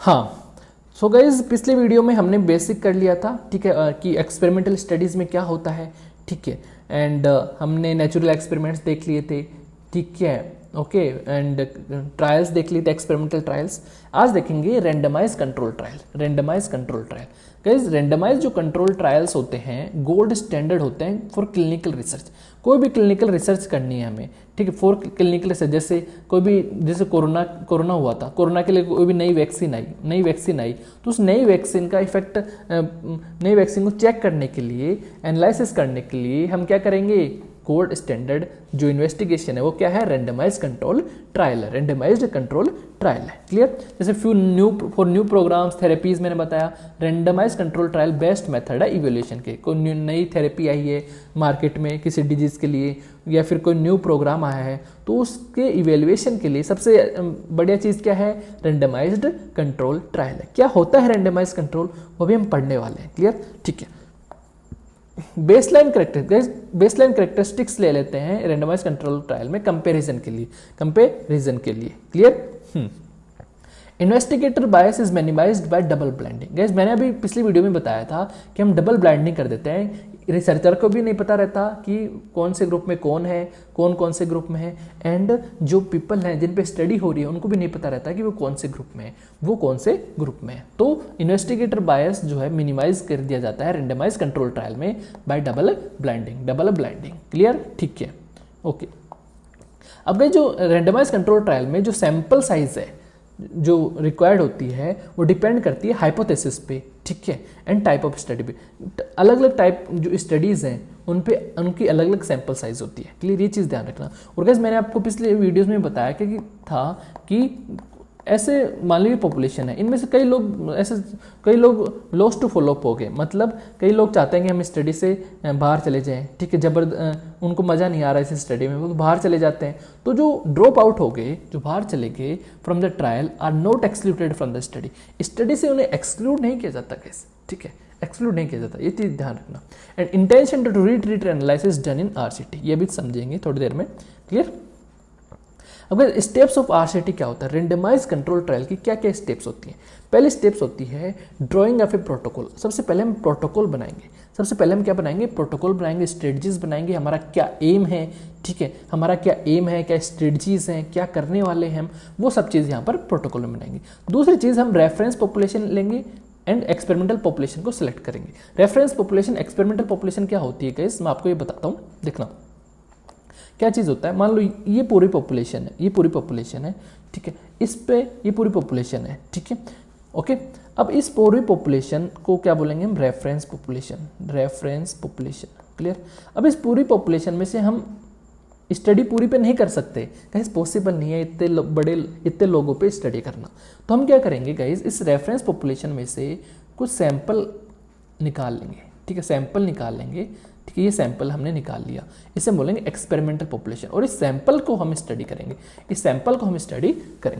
हाँ, so guys पिछले video में हमने बेसिक कर लिया था, ठीक है, कि एक्सपेरिमेंटल स्टडीज़ में क्या होता है, ठीक है, एंड हमने नेचुरल एक्सपेरिमेंट्स देख लिए थे, ठीक है, ओके, एंड ट्रायल्स देख लिए थे, एक्सपेरिमेंटल ट्रायल्स। आज देखेंगे randomise control trial. Randomise control trial guys, randomise जो कंट्रोल ट्रायल्स होते हैं गोल्ड स्टैंडर्ड होते हैं फॉर क्लिनिकल रिसर्च। कोई भी क्लिनिकल रिसर्च करनी है हमें, ठीक है, फॉर क्लिनिकल रिसर्च, जैसे कोरोना हुआ था, कोरोना के लिए कोई भी नई वैक्सीन आई तो उस नई वैक्सीन का इफेक्ट, नई वैक्सीन को चेक करने के लिए, एनालिसिस करने के लिए हम क्या करेंगे, गोल्ड स्टैंडर्ड जो इन्वेस्टिगेशन है वो क्या है, रेंडमाइज कंट्रोल ट्रायल है, रेंडमाइज्ड कंट्रोल ट्रायल है। क्लियर। जैसे फॉर न्यू प्रोग्राम्स थेरेपीज मैंने बताया, randomise control trial best method है इवैल्यूएशन के। कोई नई थेरेपी आई है मार्केट में किसी डिजीज के लिए, या फिर कोई न्यू प्रोग्राम आया है तो उसके इवैल्यूएशन के लिए सबसे बढ़िया चीज़ क्या है, रेंडमाइज्ड कंट्रोल ट्रायल है। क्या होता है रेंडमाइज कंट्रोल, वो भी हम पढ़ने वाले हैं। क्लियर, ठीक है। बेसलाइन करेक्टरिस्टिक्स ले लेते हैं रेंडमाइज कंट्रोल ट्रायल में कंपैरिजन के लिए। Clear. Investigator bias is minimised bye double blinding. Guys मैंने अभी पिछली वीडियो में बताया था कि हम डबल ब्लाइंडिंग कर देते हैं, रिसर्चर को भी नहीं पता रहता कि कौन से ग्रुप में कौन है, कौन से ग्रुप में है, एंड जो पीपल हैं जिन पे स्टडी हो रही है उनको भी नहीं पता रहता कि वो कौन से ग्रुप में है, वो कौन से ग्रुप में है। तो इन्वेस्टिगेटर बायस जो है मिनिमाइज कर दिया जाता है रेंडमाइज कंट्रोल ट्रायल में बाय डबल ब्लाइंडिंग। क्लियर, ठीक है, ओके। अब गए जो रेंडमाइज कंट्रोल ट्रायल में जो सैंपल साइज है जो रिक्वायर्ड होती है वो डिपेंड करती है हाइपोथेसिस पे, ठीक है, एंड टाइप ऑफ स्टडी पे। अलग अलग टाइप जो स्टडीज़ हैं उन पे उनकी अलग अलग सैंपल साइज होती है। क्लियर, ये चीज़ ध्यान रखना। और गाइस मैंने आपको पिछले वीडियोस में बताया कि ऐसे मान लीजिए पॉपुलेशन है, इनमें से कई लोग लॉस्ट टू फॉलोअप हो गए, मतलब कई लोग चाहते हैं कि हम स्टडी से बाहर चले जाएं, ठीक है, उनको मज़ा नहीं आ रहा है इस स्टडी में, वो तो बाहर चले जाते हैं। तो जो ड्रॉप आउट हो गए, जो बाहर चले गए from the trial, are not excluded from the study. Study से उन्हें एक्सक्लूड नहीं किया जाता कैसे, ठीक है, एक्सक्लूड नहीं किया जाता, ये चीज़ ध्यान रखना। And intention to treat analysis done in RCT, ये भी समझेंगे थोड़ी देर में। क्लियर। अब स्टेप्स ऑफ RCT क्या होता है, रेंडमाइज कंट्रोल ट्रायल की क्या क्या स्टेप्स होती हैं। पहली स्टेप्स होती है ड्राइंग ऑफ ए प्रोटोकॉल। सबसे पहले हम प्रोटोकॉल बनाएंगे, प्रोटोकॉल बनाएंगे, स्ट्रेटजीज बनाएंगे, हमारा क्या एम है, ठीक है, हमारा क्या एम है, क्या स्ट्रेटजीज हैं, क्या करने वाले हैं हम, वो सब चीज़ यहाँ पर प्रोटोकॉल में बनाएंगे। दूसरी चीज़ हम रेफरेंस पॉपुलेशन लेंगे एंड एक्सपेरिमेंटल पॉपुलेशन को सिलेक्ट करेंगे। रेफरेंस पॉपुलेशन, एक्सपेरिमेंटल पॉपुलेशन क्या होती है गाइस, मैं आपको ये बताता हूँ, देखना क्या चीज़ होता है। मान लो ये पूरी पॉपुलेशन है, ठीक है, इस पे ये पूरी पॉपुलेशन है, ठीक है, ओके। अब इस पूरी पॉपुलेशन को क्या बोलेंगे हम, रेफरेंस पॉपुलेशन। क्लियर। अब इस पूरी पॉपुलेशन में से हम स्टडी पूरी पे नहीं कर सकते गाइस, पॉसिबल नहीं है इतने लोगों पे स्टडी करना। तो हम क्या करेंगे गाइस, इस रेफरेंस पॉपुलेशन में से कुछ सैंपल निकाल लेंगे, ठीक है, ठीक है, ये सैंपल हमने निकाल लिया, इसे बोलेंगे एक्सपेरिमेंटल पॉपुलेशन, और इस सैंपल को हम स्टडी करेंगे,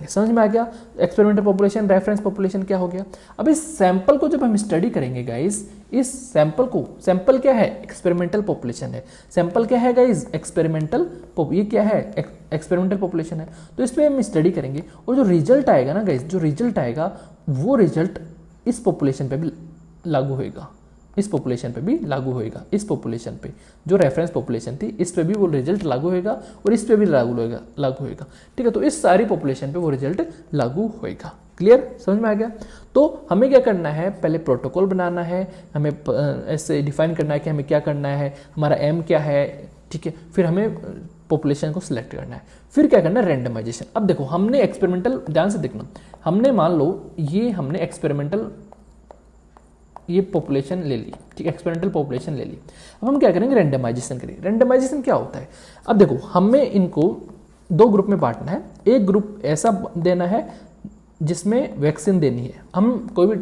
समझ में आ गया। एक्सपेरिमेंटल पॉपुलेशन, रेफरेंस पॉपुलेशन क्या हो गया। अब इस सैंपल को जब हम स्टडी करेंगे गाइस, इस सैंपल क्या है, एक्सपेरिमेंटल पॉपुलेशन है। सैंपल क्या है गाइस, ये क्या है, एक्सपेरिमेंटल पॉपुलेशन है। तो इस पर हम स्टडी करेंगे, और जो रिजल्ट आएगा ना गाइस, वो रिजल्ट इस पॉपुलेशन पे भी लागू होएगा, इस पॉपुलेशन पे जो रेफरेंस पॉपुलेशन थी, इस पे भी वो रिजल्ट लागू होएगा, और इस पे भी लागू होएगा, ठीक है। तो इस सारी पॉपुलेशन पे वो रिजल्ट लागू होएगा। क्लियर, समझ में आ गया। तो हमें क्या करना है, पहले प्रोटोकॉल बनाना है, हमें ऐसे डिफाइन करना है कि हमें क्या करना है, हमारा एम क्या है, ठीक है, फिर हमें पॉपुलेशन को सिलेक्ट करना है, फिर क्या करना है, रेंडमाइजेशन। अब देखो हमने एक्सपेरिमेंटल, ध्यान से देखना, हमने मान लो हमने एक्सपेरिमेंटल ये पॉपुलेशन ले ली, ठीक है, एक्सपेरिमेंटल पॉपुलेशन ले ली। अब हम क्या करेंगे, रेंडमाइजेशन करेंगे। रेंडमाइजेशन क्या होता है, अब देखो हमें इनको दो ग्रुप में बांटना है। एक ग्रुप ऐसा देना है जिसमें वैक्सीन देनी है। हम कोई भी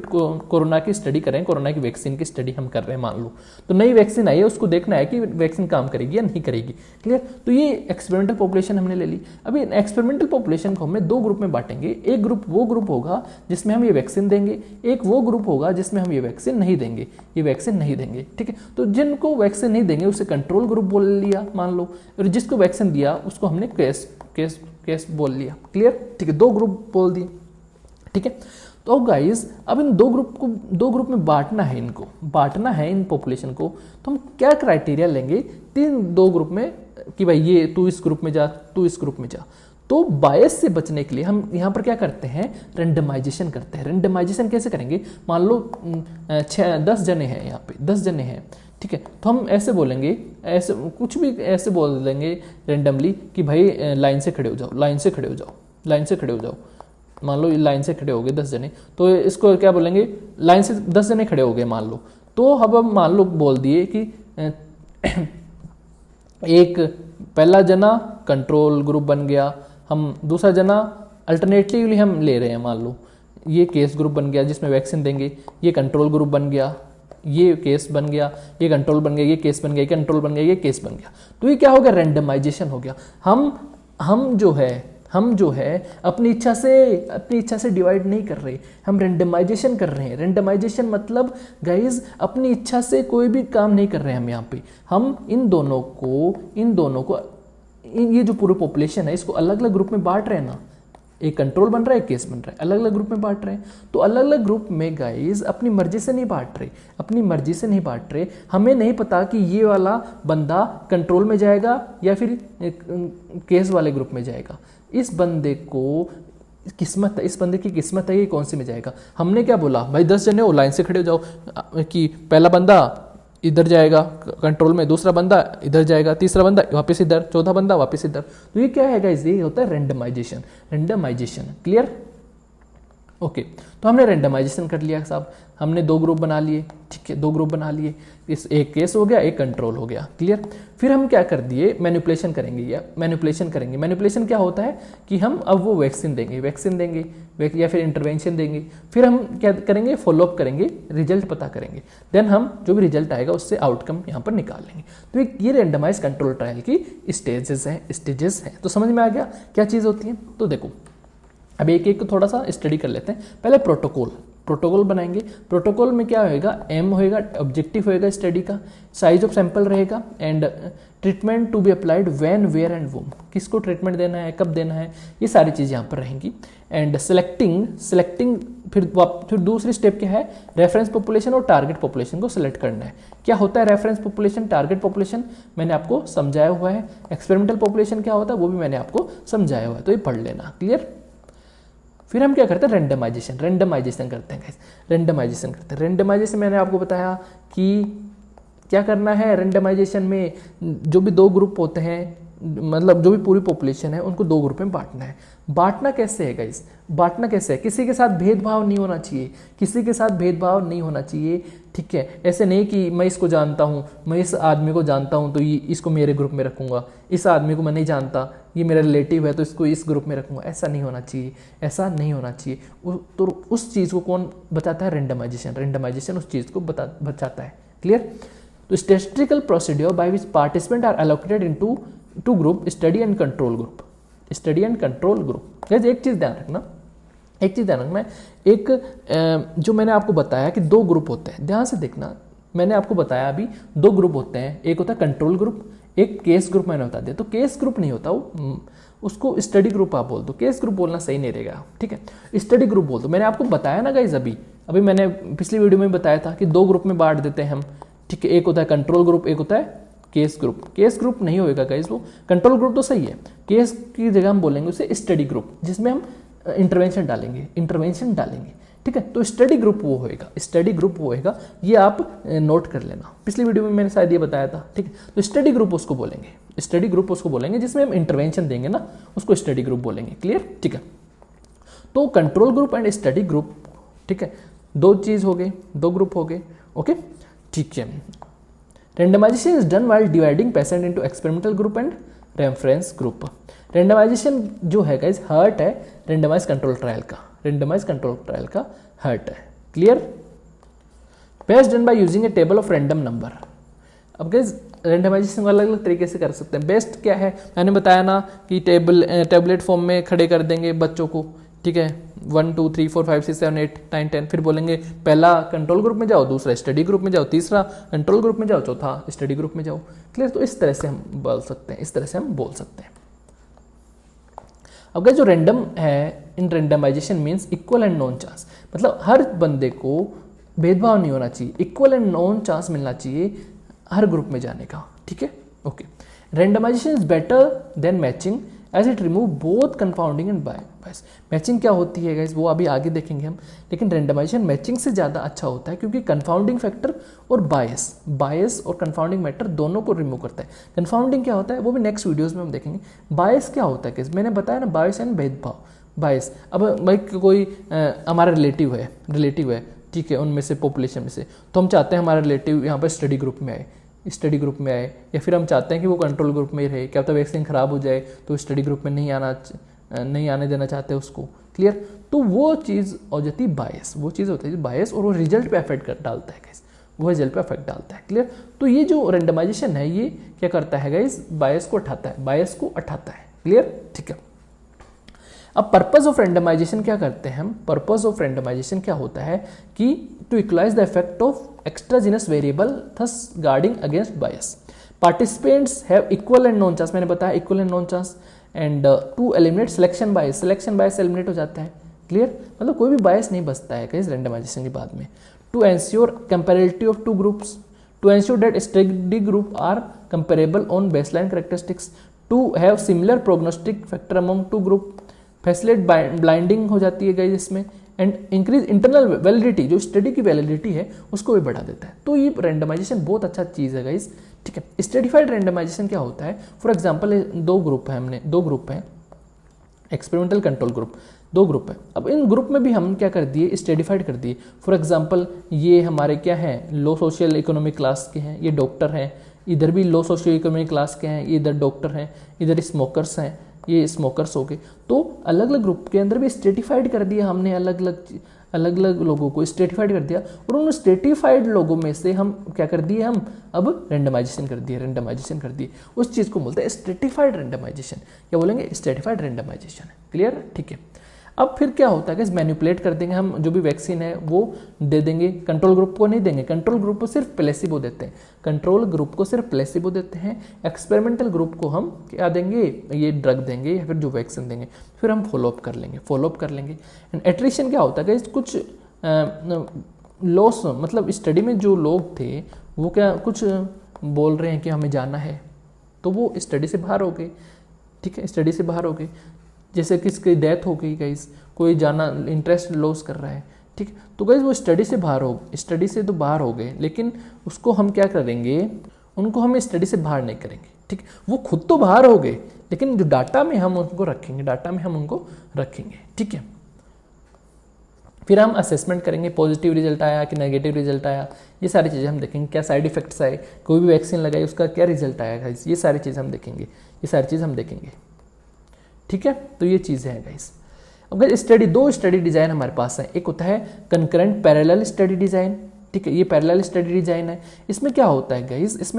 कोरोना की स्टडी करें, कोरोना की वैक्सीन की स्टडी हम कर रहे हैं मान लो, तो नई वैक्सीन आई है, उसको देखना है कि वैक्सीन काम करेगी या नहीं करेगी। क्लियर। तो ये एक्सपेरिमेंटल पॉपुलेशन हमने ले ली। अभी एक्सपेरिमेंटल पॉपुलेशन को हमें दो ग्रुप में बांटेंगे। एक ग्रुप वो ग्रुप होगा जिसमें हम ये वैक्सीन देंगे, एक वो ग्रुप होगा जिसमें हम ये वैक्सीन नहीं देंगे, ठीक है। तो जिनको वैक्सीन नहीं देंगे उसे कंट्रोल ग्रुप बोल लिया मान लो, और जिसको वैक्सीन दिया उसको हमने केस बोल लिया। क्लियर, ठीक है, दो ग्रुप बोल दिए, ठीक है। तो गाइस अब इन दो ग्रुप में बांटना है, इनको बांटना है इन पॉपुलेशन को, तो हम क्या क्राइटेरिया लेंगे दो ग्रुप में कि भाई ये तू इस ग्रुप में जा, तू इस ग्रुप में जा। तो बायस से बचने के लिए हम यहाँ पर क्या करते हैं, रेंडमाइजेशन करते हैं। रेंडमाइजेशन कैसे करेंगे, मान लो 10 जने हैं, यहाँ पे 10 जने हैं, ठीक है, तो हम ऐसे बोलेंगे, ऐसे कुछ भी ऐसे बोल देंगे रेंडमली कि भाई लाइन से खड़े हो जाओ, लाइन से खड़े हो जाओ, लाइन से खड़े हो जाओ। मान लो लाइन से खड़े हो गए 10 जने, तो इसको क्या बोलेंगे, लाइन से 10 जने खड़े हो गए मान लो, तो अब हम मान लो बोल दिए कि एक पहला जना कंट्रोल ग्रुप बन गया, हम दूसरा जना अल्टरनेटिवली हम ले रहे हैं, मान लो ये केस ग्रुप बन गया जिसमें वैक्सीन देंगे, ये कंट्रोल ग्रुप बन गया, ये केस बन गया, ये कंट्रोल बन गया, ये केस बन गया, ये कंट्रोल बन गया, ये केस बन गया। तो ये क्या हो गया, रेंडमाइजेशन हो गया। हम जो है अपनी इच्छा से डिवाइड नहीं कर रहे, हम रेंडमाइजेशन कर रहे हैं। रेंडमाइजेशन मतलब गाइज अपनी इच्छा से कोई भी काम नहीं कर रहे हैं हम यहाँ पे, हम इन दोनों को ये जो पूरी पॉपुलेशन है इसको अलग अलग ग्रुप में बांट रहे हैं ना, एक कंट्रोल बन रहा है, केस बन रहा है, अलग अलग ग्रुप में बांट रहे हैं। तो अलग अलग ग्रुप में गाइज अपनी मर्जी से नहीं बांट रहे, अपनी मर्जी से नहीं बांट रहे। हमें नहीं पता कि ये वाला बंदा कंट्रोल में जाएगा या फिर केस वाले ग्रुप में जाएगा। इस बंदे की किस्मत है कि कौन से में जाएगा। हमने क्या बोला, भाई 10 जने हो, लाइन से खड़े हो जाओ, कि पहला बंदा इधर जाएगा कंट्रोल में, दूसरा बंदा इधर जाएगा, तीसरा बंदा वापस इधर, चौथा बंदा वापस इधर। तो ये क्या है गाइस, ये होता है रेंडमाइजेशन। Clear, okay. तो हमने रेंडमाइजेशन कर लिया साहब, हमने 2 ग्रुप बना लिए, ठीक है, 2 ग्रुप बना लिए, इस एक केस हो गया, एक कंट्रोल हो गया। क्लियर। फिर हम क्या कर दिए, मैनिपुलेशन करेंगे। मैनिपुलेशन क्या होता है कि हम अब वो वैक्सीन देंगे या फिर इंटरवेंशन देंगे। फिर हम क्या करेंगे, फॉलोअप करेंगे, रिजल्ट पता करेंगे, देन हम जो भी रिजल्ट आएगा उससे आउटकम यहाँ पर निकाल लेंगे। तो ये रेंडमाइज कंट्रोल ट्रायल की स्टेजेस हैं। तो समझ में आ गया क्या चीज़ होती है। तो देखो अब एक को थोड़ा सा स्टडी कर लेते हैं। पहले प्रोटोकॉल बनाएंगे। प्रोटोकॉल में क्या होएगा, एम होएगा, ऑब्जेक्टिव होएगा स्टडी का, साइज ऑफ सैंपल रहेगा, and treatment to be applied when, where and whom, किसको ट्रीटमेंट देना है, कब देना है, ये सारी चीज़ यहाँ पर रहेंगी। एंड सिलेक्टिंग फिर दूसरी स्टेप क्या है, रेफरेंस पॉपुलेशन और टारगेट पॉपुलेशन को सिलेक्ट करना है। क्या होता है रेफरेंस पॉपुलेशन, टारगेट पॉपुलेशन, मैंने आपको समझाया हुआ है। एक्सपेरिमेंटल पॉपुलेशन क्या होता है वो भी मैंने आपको समझाया हुआ है, तो ये पढ़ लेना। क्लियर। फिर हम क्या करते हैं, रेंडमाइजेशन करते हैं। रेंडमाइजेशन मैंने आपको बताया कि क्या करना है। रेंडमाइजेशन में जो भी 2 ग्रुप होते हैं, मतलब जो भी पूरी पॉपुलेशन है उनको 2 ग्रुप में बांटना है। बांटना कैसे है गाइस, किसी के साथ भेदभाव नहीं होना चाहिए, ठीक है। ऐसे नहीं कि मैं इसको जानता हूँ, मैं इस आदमी को जानता हूँ तो इसको मेरे ग्रुप में रखूँगा, इस आदमी को मैं नहीं जानता, ये मेरा रिलेटिव है तो इसको इस ग्रुप में रखूँगा। ऐसा नहीं होना चाहिए। तो उस चीज़ को कौन बचाता है, रेंडमाइजेशन उस चीज़ को बचाता है। क्लियर। तो statistical procedure by which participant are allocated into 2 group, study and control group. एक चीज़ ध्यान रखना, जो मैंने आपको बताया कि 2 ग्रुप होते हैं, ध्यान से देखना। मैंने आपको बताया अभी 2 ग्रुप होते हैं, एक होता है कंट्रोल ग्रुप, एक केस ग्रुप मैंने बता दिया। तो केस ग्रुप नहीं होता वो, उसको स्टडी ग्रुप आप बोल दो, केस ग्रुप बोलना सही नहीं रहेगा, ठीक है। स्टडी ग्रुप बोल दो। मैंने आपको बताया ना गाइज, अभी मैंने पिछली वीडियो में बताया था कि 2 ग्रुप में बांट देते हैं हम, ठीक है। एक होता है कंट्रोल ग्रुप, एक होता है केस ग्रुप नहीं होएगा गाइज, वो कंट्रोल ग्रुप तो सही है, केस की जगह हम बोलेंगे उसे स्टडी ग्रुप, जिसमें हम इंटरवेंशन डालेंगे, ठीक है। तो स्टडी ग्रुप वो होएगा, ये आप नोट कर लेना। पिछली वीडियो में मैंने शायद ये बताया था, ठीक है। तो स्टडी ग्रुप उसको बोलेंगे, जिसमें हम इंटरवेंशन देंगे ना, उसको स्टडी ग्रुप बोलेंगे। क्लियर, ठीक है। तो control group and study group, ठीक है, 2 चीज हो गए, 2 ग्रुप हो गए, ओके, ठीक है। Randomisation is done while dividing patient into experimental group and reference group. Randomisation जो है गाइस हर्ट है रेंडमाइज कंट्रोल ट्रायल का हर्ट है। Clear. Best done by using a table of random number. अब गाइस रेंडमाइजेशन अलग अलग तरीके से कर सकते हैं। बेस्ट क्या है, मैंने बताया ना कि टेबलेट फॉर्म में खड़े कर देंगे बच्चों को, ठीक है। 1 2 3 4 5 6 7 8 9 10, फिर बोलेंगे पहला कंट्रोल ग्रुप में जाओ, दूसरा स्टडी ग्रुप में जाओ, तीसरा कंट्रोल ग्रुप में जाओ, चौथा स्टडी ग्रुप में जाओ। क्लियर। तो इस तरह से हम बोल सकते हैं, अब guys, जो रैंडम है in randomization means equal and known chance, मतलब हर बंदे को भेदभाव नहीं होना चाहिए, इक्वल एंड नॉन चांस मिलना चाहिए हर ग्रुप में जाने का, ठीक है। Okay, randomisation is better than matching as it remove both confounding and bias. Matching क्या होती है गाइज वो अभी आगे देखेंगे हम, लेकिन रेंडमाइजेशन मैचिंग से ज़्यादा अच्छा होता है क्योंकि कंफाउंडिंग फैक्टर और बायस और कंफाउंडिंग मैटर दोनों को रिमूव करता है। कंफाउंडिंग क्या होता है वो भी नेक्स्ट वीडियोज़ में हम देखेंगे। बायस क्या होता है गाइज, मैंने बताया ना, बायस एंड भेदभाव। बायस, अब भाई कोई हमारा रिलेटिव है, ठीक है, उनमें से पॉपुलेशन में से, तो हम चाहते हैं हमारा रिलेटिव यहाँ पर स्टडी ग्रुप में आए, या फिर हम चाहते हैं कि वो कंट्रोल ग्रुप में ही रहे, क्या पता वैक्सीन खराब हो जाए तो स्टडी ग्रुप में नहीं आने देना चाहते उसको, क्लियर। तो वो चीज़ हो जाती है बायस, वो चीज़ होती है बायस, और वो रिजल्ट पे अफेक्ट डालता है गाइस, वो रिजल्ट पे अफेक्ट डालता है, क्लियर। तो ये जो रेंडमाइजेशन है ये क्या करता है गाइस, बायस को उठाता है, क्लियर, ठीक है। अब पर्पस ऑफ रेंडमाइजेशन क्या करते हैं हम, पर्पस ऑफ रेंडमाइजेशन क्या होता है कि to equalize the effect of extraneous variable thus guarding against bias. Participants have equal and known chance, मैंने बताया equal and known chance, and to eliminate selection bias eliminate हो जाता है, क्लियर, मतलब कोई भी बायस नहीं बचता है कहीं रेंडमाइजेशन के बाद में। To ensure comparability of two groups, to ensure that study group are comparable on baseline characteristics, to have similar prognostic factor among two group, facilitate blinding हो जाती है गाइस इसमें, एंड इंक्रीज इंटरनल वैलिडिटी, जो study की validity है उसको भी बढ़ा देता है। तो ये रेंडमाइजेशन बहुत अच्छा चीज़ है गाइस, ठीक है। स्टडीफाइड रेंडमाइजेशन क्या होता है, फॉर एग्जांपल दो ग्रुप हैं, एक्सपेरिमेंटल कंट्रोल ग्रुप, 2 ग्रुप है। अब इन ग्रुप में भी हम क्या कर दिए, स्टडीफाइड कर दिए। फॉर एग्जांपल ये हमारे क्या हैं, लो सोशियल इकोनॉमिक क्लास के हैं, ये डॉक्टर हैं, इधर भी लो सोशियो इकोनॉमिक क्लास के हैं, ये इधर डॉक्टर हैं, इधर स्मोकर्स हैं, ये स्मोकर्स हो गए। तो अलग अलग ग्रुप के अंदर भी स्ट्रेटिफाइड कर दिया हमने, अलग अलग लोगों को स्ट्रेटिफाइड कर दिया, और उन स्ट्रेटिफाइड लोगों में से हम क्या कर दिए, हम अब रेंडमाइजेशन कर दिए। उस चीज़ को बोलते हैं स्ट्रेटिफाइड रेंडमाइजेशन, क्या बोलेंगे, स्ट्रेटिफाइड रेंडमाइजेशन, क्लियर, ठीक है। अब फिर क्या होता है कि मैनिपुलेट कर देंगे हम, जो भी वैक्सीन है वो दे देंगे, कंट्रोल ग्रुप को नहीं देंगे, कंट्रोल ग्रुप को सिर्फ प्लेसिबो देते हैं, एक्सपेरिमेंटल ग्रुप को हम क्या देंगे, ये ड्रग देंगे या फिर जो वैक्सीन देंगे, फिर हम फॉलोअप कर लेंगे। एंड एट्रिशन क्या होता है कि कुछ लॉस, मतलब स्टडी में जो लोग थे वो क्या कुछ बोल रहे हैं कि हमें जाना है, तो वो स्टडी से बाहर हो गए, ठीक है, स्टडी से बाहर हो गए। जैसे किसकी डेथ हो गई गाइस, कोई जाना इंटरेस्ट लॉस कर रहा है, ठीक है, तो गाइस वो स्टडी से तो बाहर हो गए, लेकिन उसको हम क्या करेंगे, उनको हम स्टडी से बाहर नहीं करेंगे, ठीक, वो खुद तो बाहर हो गए, लेकिन जो डाटा में हम उनको रखेंगे, ठीक है। फिर हम असेसमेंट करेंगे, पॉजिटिव रिजल्ट आया कि नेगेटिव रिजल्ट आया, ये सारी चीज़ें हम देखेंगे, क्या साइड इफेक्ट्स आए, कोई भी वैक्सीन लगाई उसका क्या रिजल्ट आया गाइस, ये सारी चीज़ हम देखेंगे, ठीक है। तो ये चीज़ है गाइस। अब दो स्टडी डिज़ाइन हमारे पास है, एक होता है कंकरेंट पैरेलल स्टडी डिज़ाइन, ठीक है, ये पैरेलल स्टडी डिज़ाइन है। इसमें क्या होता है गाइस,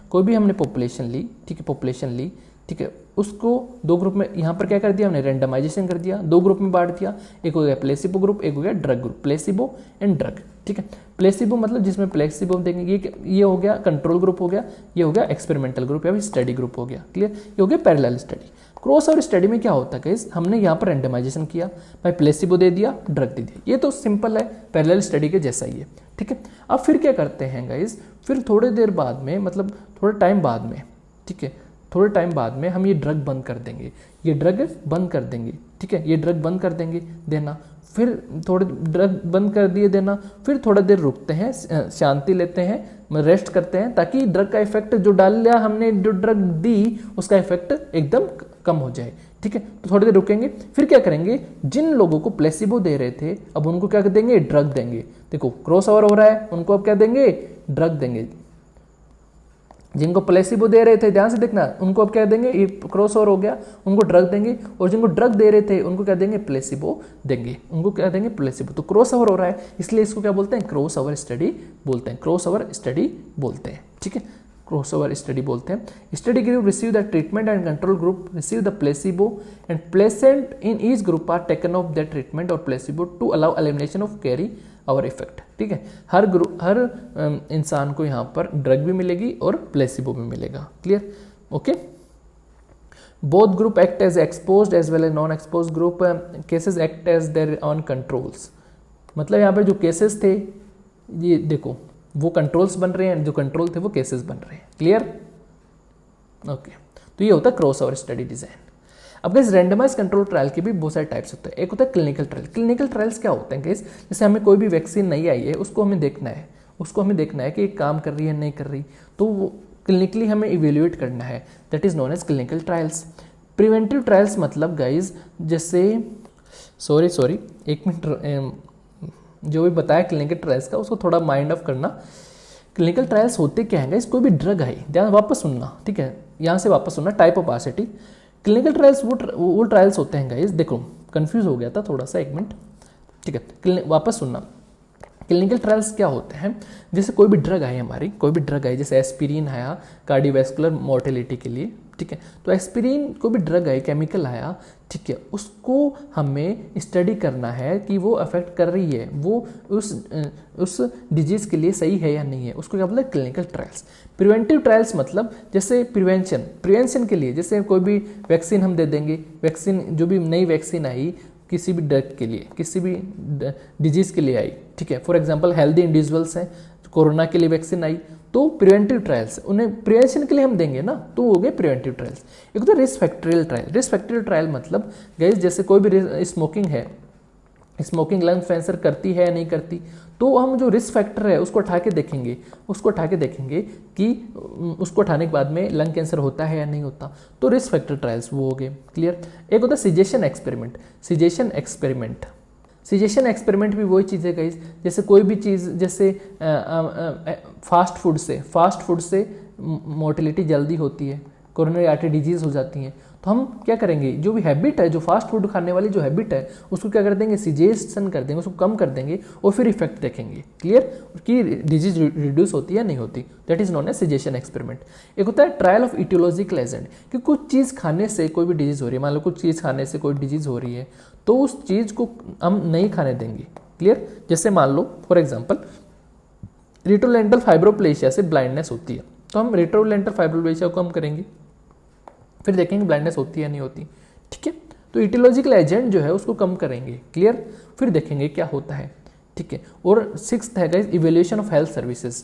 कोई भी हमने पॉपुलेशन ली, ठीक है, उसको 2 ग्रुप में, यहाँ पर क्या कर दिया हमने, रेंडमाइजेशन कर दिया, 2 ग्रुप में बांट दिया, एक हो गया प्लेसिबो ग्रुप, एक हो गया drug group, placebo and drug, ठीक है। प्लेसिबो मतलब जिसमें प्लेसिबो देंगे, ये हो गया कंट्रोल ग्रुप हो गया, ये हो गया एक्सपेरिमेंटल ग्रुप या फिर स्टडी ग्रुप हो गया, क्लियर, ये हो गया parallel study. Cross over study में क्या होता है गाइस, हमने यहाँ पर रेंडमाइजेशन किया, भाई प्लेसिबो दे दिया, ड्रग दे दिया, ये तो सिंपल है, पैरेलल स्टडी के जैसा ही है, ठीक है। अब फिर क्या करते हैं गाइस, फिर थोड़ी देर बाद में, मतलब थोड़े टाइम बाद में, ठीक है, थोड़े टाइम बाद में हम ये ड्रग बंद कर देंगे, ठीक है, ये ड्रग बंद कर देंगे देना, फिर थोड़े ड्रग बंद कर दिए देना, फिर थोड़ा देर रुकते हैं, शांति लेते हैं, रेस्ट करते हैं, ताकि ड्रग का इफेक्ट जो डाल लिया हमने, जो ड्रग दी उसका इफेक्ट एकदम कम हो जाए, ठीक है। तो थोड़ी देर रुकेंगे, फिर क्या करेंगे, जिन लोगों को प्लेसिबो दे रहे थे अब उनको क्या देंगे, ड्रग देंगे। देखो क्रॉस ओवर हो रहा है, उनको अब क्या देंगे, ड्रग देंगे। जिनको प्लेसिबो दे रहे थे, ध्यान से देखना, उनको अब क्या देंगे, ये क्रॉस ओवर हो गया, उनको ड्रग देंगे, और जिनको ड्रग दे रहे थे उनको क्या देंगे, प्लेसिबो देंगे, तो क्रॉस ओवर हो रहा है, इसलिए इसको क्या बोलते हैं, क्रॉस ओवर स्टडी बोलते हैं, ठीक है, क्रॉस ओवर स्टडी बोलते हैं। Study group receive the treatment and control group receive the placebo, and प्लेसेंट in each group are taken off the treatment or placebo to allow elimination of carry over effect, ठीक है। हर इंसान को यहाँ पर drug भी मिलेगी और प्लेसिबो भी मिलेगा, clear, okay. Both group act as exposed as well as non exposed group cases act as their own controls. मतलब यहाँ पे जो केसेस थे, ये देखो वो कंट्रोल्स बन रहे हैं, जो कंट्रोल थे वो केसेस बन रहे हैं। क्लियर? ओके, तो ये होता है क्रॉस ओवर स्टडी डिजाइन। अब गाइस रैंडमाइज कंट्रोल ट्रायल के भी बहुत सारे टाइप्स होते हैं। एक होता है क्लिनिकल ट्रायल। क्लिनिकल ट्रायल्स क्या होते हैं गाइस? जैसे हमें कोई भी वैक्सीन नहीं आई है, उसको हमें देखना है कि काम कर रही है नहीं कर रही, तो वो क्लिनिकली हमें इवेल्युएट करना है, that is known as clinical trials. Preventive trials मतलब गाइस जैसे सॉरी एक मिनट, जो भी बताया क्लिनिकल ट्रायल्स का उसको थोड़ा माइंड ऑफ करना। क्लिनिकल ट्रायल्स होते क्या है गाइस? कोई भी ड्रग आई, ध्यान वापस सुनना, ठीक है, यहाँ से वापस सुनना। Type of RCT clinical trials वो ट्रायल्स होते हैं गाइस, देखो कंफ्यूज हो गया था थोड़ा सा, एक मिनट, ठीक है, वापस सुनना। क्लिनिकल ट्रायल्स क्या होते हैं? जैसे कोई भी ड्रग आई हमारी, कोई भी ड्रग आई, जैसे एस्पिरिन आया कार्डियोवैस्कुलर मोर्टेलिटी के लिए, ठीक है, तो एस्पिरिन कोई भी ड्रग आई, केमिकल आया, ठीक है, उसको हमें स्टडी करना है कि वो अफेक्ट कर रही है, वो उस डिजीज़ के लिए सही है या नहीं है, उसको क्या बोलते हैं? Clinical trials. प्रिवेंटिव ट्रायल्स मतलब जैसे प्रिवेंशन के लिए, जैसे कोई भी वैक्सीन हम दे देंगे, वैक्सीन जो भी नई वैक्सीन आई किसी भी ड्रग के लिए, किसी भी डिजीज़ के लिए आई, ठीक है, फॉर एग्जांपल हेल्दी इंडिविजुअल्स हैं, कोरोना के लिए वैक्सीन आई, तो प्रिवेंटिव ट्रायल्स उन्हें प्रिवेंशन के लिए हम देंगे ना, तो हो गए प्रिवेंटिव ट्रायल्स। एक तो risk factorial trial. Risk factorial trial मतलब गाइस जैसे कोई भी स्मोकिंग है, स्मोकिंग लंग कैंसर करती है या नहीं करती, तो हम जो रिस्क फैक्टर है उसको उठा के देखेंगे, कि उसको उठाने के बाद में लंग कैंसर होता है या नहीं होता, तो रिस्क फैक्टर ट्रायल्स वो हो गए। क्लियर? एक होता है सिजेशन एक्सपेरिमेंट। सिजेशन एक्सपेरिमेंट भी वही चीज़ है गाइस, जैसे कोई भी चीज़, जैसे फास्ट फूड से मोर्टेलिटी जल्दी होती है, कोरोनरी आर्टरी डिजीज हो जाती हैं, तो हम क्या करेंगे? जो भी हैबिट है, जो फास्ट फूड खाने वाली जो हैबिट है, उसको क्या कर देंगे? सिजेशन कर देंगे, उसको कम कर देंगे और फिर इफेक्ट देखेंगे। क्लियर? कि डिजीज रिड्यूस होती है या नहीं होती, that is known as cessation experiment. एक होता है ट्रायल ऑफ इटियोलॉजिकल एजेंट, कि कुछ चीज़ खाने से कोई भी डिजीज हो रही है, मान लो कुछ चीज़ खाने से कोई डिजीज हो रही है, तो उस चीज़ को हम नहीं खाने देंगे। क्लियर? जैसे मान लो फॉर एग्जाम्पल रेट्रोलेंटल फाइब्रोप्लेशिया से ब्लाइंडनेस होती है, तो हम रेट्रोलेंटल फाइब्रोप्लेशिया को कम करेंगे, फिर देखेंगे ब्लाइंडनेस होती है या नहीं होती, ठीक है, तो इटियोलॉजिकल एजेंट जो है उसको कम करेंगे। क्लियर? फिर देखेंगे क्या होता है, ठीक है। और 6th है guys evaluation of health services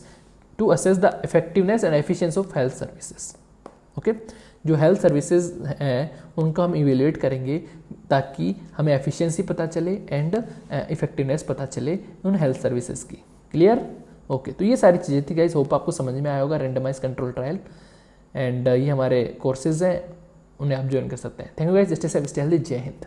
to assess the effectiveness and efficiency of health services. Okay, जो हेल्थ सर्विसेज हैं उनको हम इवेल्युएट करेंगे ताकि हमें एफिशिएंसी पता चले एंड इफेक्टिवनेस पता चले उन हेल्थ सर्विसेज की। क्लियर? ओके, तो ये सारी चीज़ें थी गाइस, होप आपको समझ में आया होगा रैंडमाइज कंट्रोल ट्रायल। एंड ये हमारे कोर्सेज हैं, उन्हें आप ज्वाइन कर सकते हैं। Thank you guys, stay safe stay healthy, जय हिंद।